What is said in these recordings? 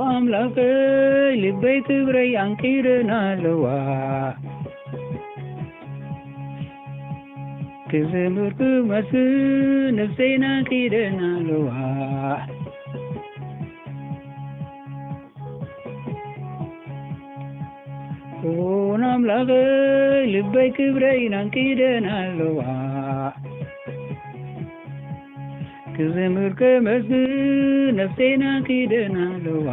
አምላኬ ልበይ ክብረይ አንኪረናለዋ ክዝምርክ መስል ነፍሴና ኪደናለዋ አምላኬ ልበይ ክብረይ አንኪረናለዋ ክዝምርክ መስል ነፍሴና ኪደናለዋ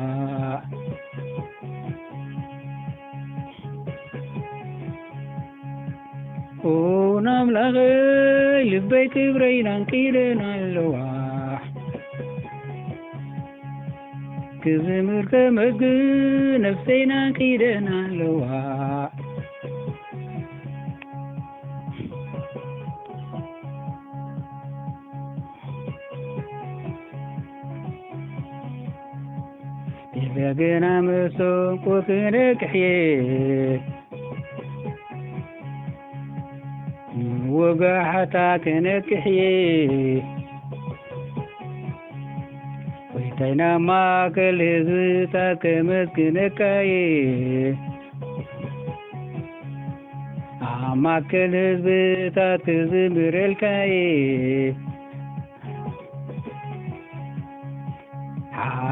አምላኬ ልበይ ክብረይ አንኪረናለዋ ክዝምርክ መስል ነፍሴና ኪደናለዋ በገና መሰንቆ ክነክሕየ ወጋሕታ ክነክሕየ ወይታይና ማእከል ህዝብታት ከመስግነካየ ኣብ ማእከል ህዝብታት ክዝምረልካየ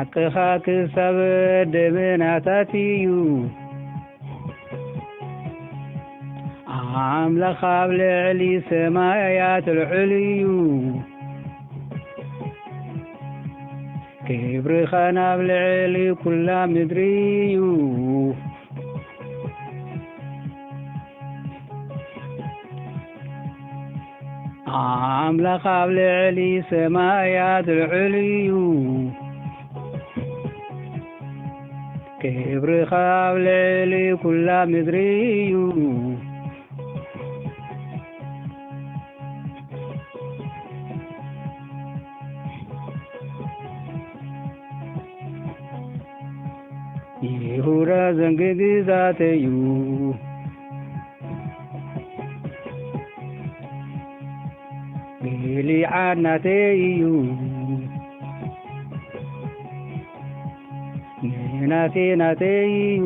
ሓቅኻ ክሳብ ደበናታት እዩ ኣምላኽ ኣብ ልዕሊ ሰማያት ልዑል እዩ ክብርኻ ናብ ልዕሊ ኩላ ምድሪ እዩ ኣምላኽ ኣብ ልዕሊ ሰማያት ልዑል እዩ ክብርኻ ኣብ ልዕሊ ኩላ ምድሪ እዩ ይሁዳ ዘንግ ግዛት እዩ ግሊዓድ ናተይ እዩ ናተይ እዩ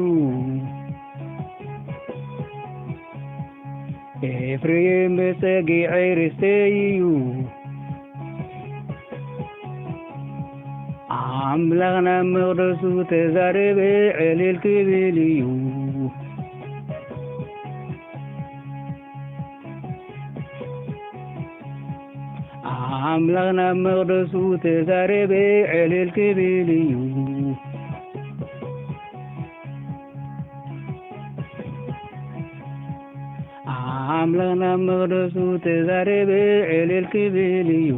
ኤፍሬም በፀጊዐይ ርስተይ እዩ ኣምላኽና መቕደሱ ተዛረበ ዕልል ክብል እዩ ኣምላኽና መቕደሱ ተዛረበ ዕልል ክብል እዩ ኣምላኽና መቕደሱ ተዛረበ ዕልል ክብል እዩ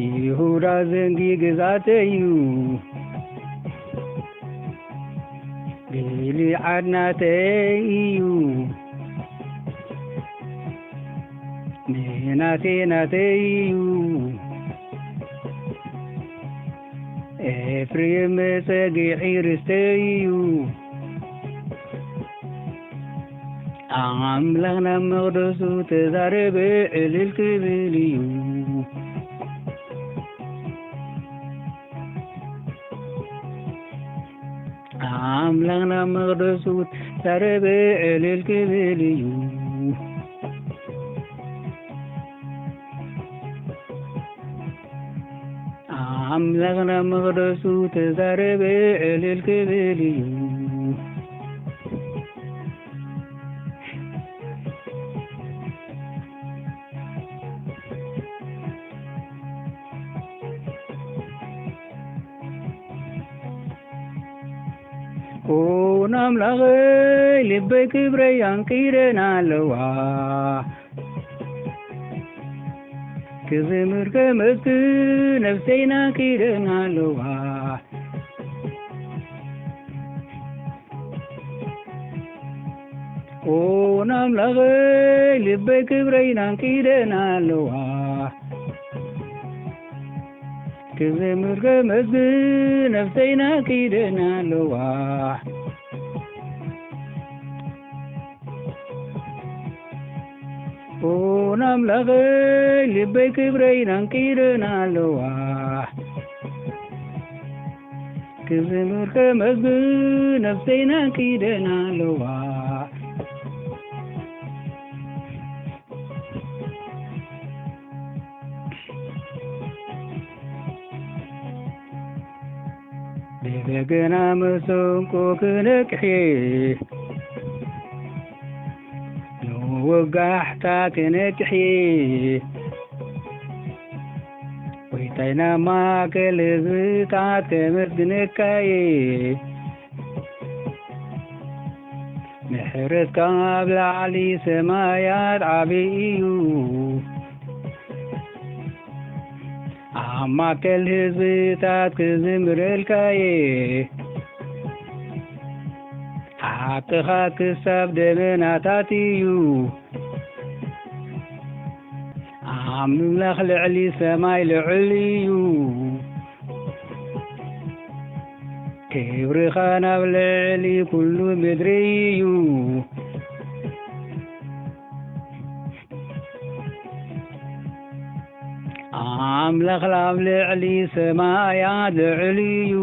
ይሁዳ ዘንጊ ግዛት እዩ ግሊዓድ ናተይ እዩ ናተይ እዩ ኤፍሬም በፀጊዕ ርስተይ እዩ ኣምላኽና መቕደሱ ተዛረበ ዕልል ክብል እዩ ኣምላኽና መቕደሱ ተዛረበ ዕልል ክብል እዩ ኣምላኽና መቕደሱ ተዛረበ ዕልል ክብል እዩ አምላኬ ልበይ ክብረይ አንኪረናለዋ ክዝምር ከመስግን ነፍሴና ኪደናለዋ አምላኬ ልበይ ክብረይ አንኪረናለዋ ክዝምር ከመስግን ነፍሴና ኪደናለዋ አምላኸ ልበይ ክብረይ ናንኪደናለዋ ክዝምር ከመዝብ ነፍሰይ ናንኪደናለዋ በበገና መሰንቆ ክነቅሕ ንወጋሕታ ክነቅሕ ወይታይና ማእከል ህዝብታት ከመስግነካየ ምሕረትካ ኣብ ላዕሊ ሰማያት ዓብይ እዩ ኣብ ማእከል ህዝብታት ክዝምረልካየ ሓቅኻ ክሳብ ደመናታት እዩ ኣምላኽ ልዕሊ ሰማይ ልዑል እዩ ክብርኻ ናብ ልዕሊ ኩሉ ምድሪ እዩ ኣምላኽ ናብ ልዕሊ ሰማያት ልዑል እዩ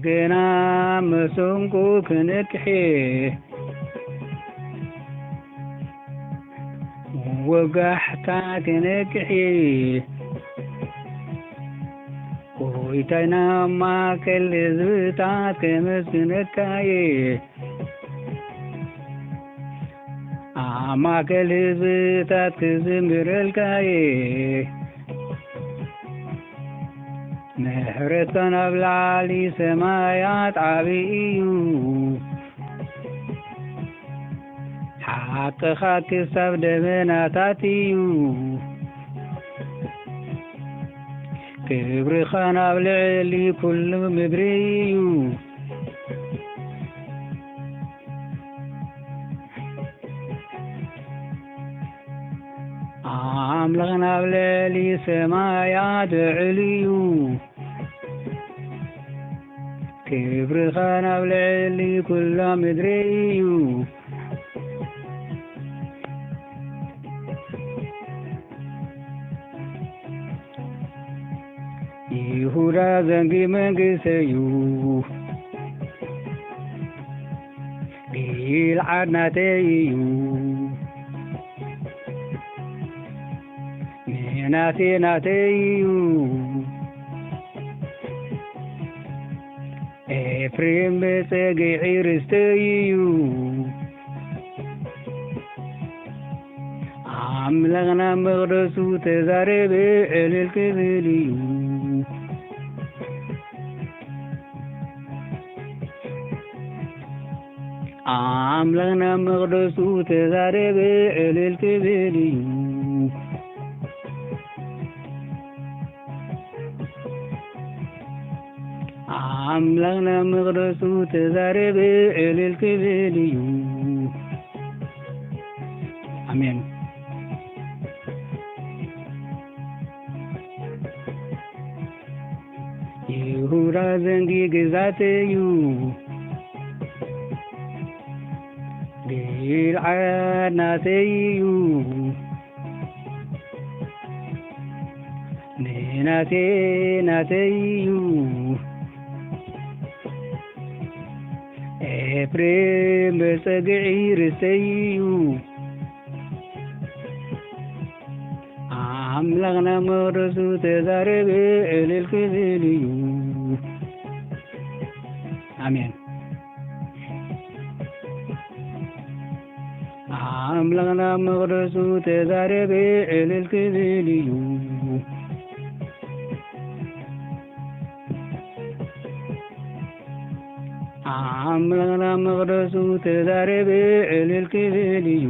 በገና መሰንቆ ክነቅሕ ወጋሕታ ክነቅሕ ኮይታይና ማእከል ህዝብታት ከመስግነካየ ኣብ ማእከል ህዝብታት ክዝምረልካየ ምሕረትካ ናብ ላዕሊ ሰማያት ዓብይ እዩ ሓቅኻ ክሳብ ደመናታት እዩ ክብርኻ ናብ ልዕሊ ኩሉ ምድሪ እዩ ኣምላኽ ናብ ልዕሊ ሰማያት ልዑል እዩ ክብርኻ ናብ ልዕሊ ኩሉ ምድሪ እዩ ይሁዳ ዘንጊ መንግሥተዩ ጊልዓድ ናተይ እዩ ምናሴ ናተይ እዩ ኤፍሬም በፀጊዒ ርስተይ እዩ ኣምላኽና መቕደሱ ተዛረበ ዕልል ክብል እዩ ኣምላኽና መቕደሱ ተዛረበ ዕልል ክብል እዩ ኣምላኽና መቕደሱ ተዛረበ ዕልል ክብል እዩ ኣሜን። ይሁዳ ዘንጊ ግዛተዩ ጊልዓድ ናተይ እዩ ምናሴ ናተይ እዩ ኤፍሬም በፀጊዒ ርስተይ እዩ ኣምላኽና መቕደሱ ተዛረበ ዕልል ክብል እዩ ኣሜን። ኣምላኽና መቕደሱ ተዛረበ ዕልል ክብል እዩ ኣምላኽና መቕደሱ ተዛረበ ዕልል ክብል እዩ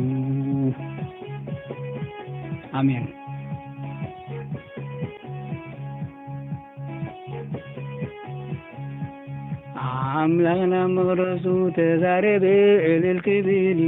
ኣሜን። አምላክና መቅደሱ ተዛሬ በእልል ክቢል